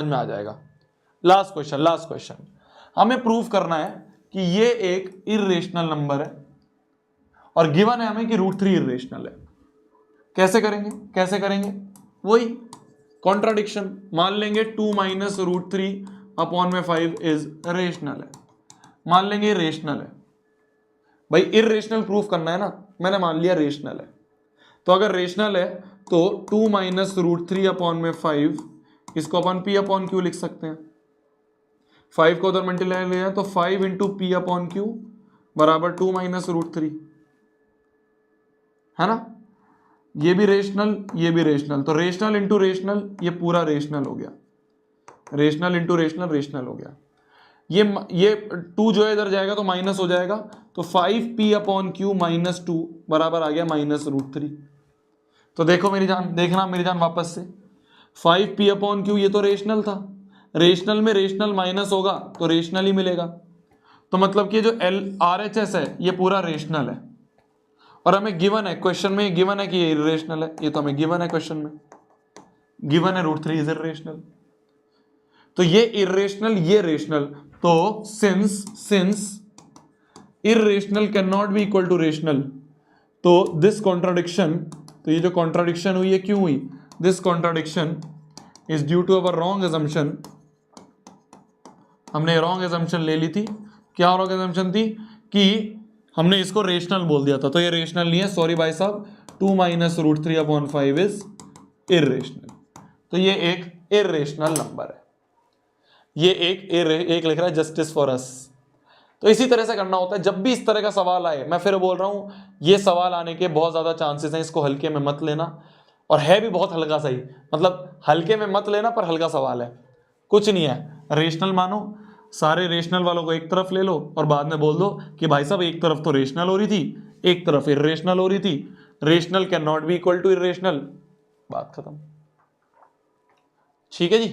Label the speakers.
Speaker 1: में आ जाएगा। Last question हमें प्रूव करना है कि ये एक इर्रेशनल नंबर है और गिवन है हमें कि √3 इर्रेशनल है। कैसे करेंगे वही कॉन्ट्राडिक्शन मान लेंगे 2 माइनस √3/5 इज रेशनल है, मान लेंगे रेशनल है। भाई इर्रेशनल प्रूफ करना है ना, मैंने मान लिया रेशनल है। तो अगर रेशनल है तो 2 माइनस √3/5 इसको अपन P/Q लिख सकते हैं। 5 को उधर मल्टीप्लाई ले जाए तो 5 इंटू P/Q बराबर 2 माइनस √3 है ना। ये भी रेशनल, तो रेशनल इंटू रेशनल ये पूरा रेशनल हो गया, रेशनल इंटू रेशनल हो गया। ये 2 जो है इधर जाएगा तो माइनस हो जाएगा, तो 5P/Q माइनस 2 बराबर आ गया माइनस √3। तो देखना मेरी जान वापस से 5P/Q ये तो रेशनल था, रेशनल में रेशनल माइनस होगा तो रेशनल ही मिलेगा। तो मतलब कि जो RHS है ये पूरा रेशनल है और हमें गिवन है, क्वेश्चन में गिवन है कि ये इर्रेशनल है, ये तो हमें गिवन है, क्वेश्चन में गिवन है √3 इज इर्रेशनल। तो ये इर्रेशनल ये रेशनल, तो since irrational can not be equal to rational, तो दिस कॉन्ट्राडिक्शन, तो ये जो कॉन्ट्राडिक्शन हुई है क्यों हुई, this contradiction is due to our wrong assumption. हमने रॉन्ग एजम्पशन ले ली थी। क्या रॉन्ग एजम्पशन थी कि हमने इसको रेशनल बोल दिया था, तो ये रेशनल नहीं है, सॉरी भाई साहब, 2 माइनस √3/5 इज इर्रेशनल। तो ये एक इर्रेशनल नंबर है, ये एक लिख रहा है जस्टिस फॉर अस। तो इसी तरह से करना होता है जब भी इस तरह का सवाल आए। मैं फिर बोल रहा हूं ये सवाल आने के बहुत ज्यादा चांसेस हैं, इसको हल्के में मत लेना, और है भी बहुत हल्का सही, मतलब हल्के में मत लेना पर हल्का सवाल है, कुछ नहीं है। रेशनल मानो, सारे रेशनल वालों को एक तरफ ले लो और बाद में बोल दो कि भाई साहब एक तरफ तो रेशनल हो रही थी, एक तरफ इर्रेशनल हो रही थी, rational can not be equal to irrational, बात खत्म। ठीक है जी।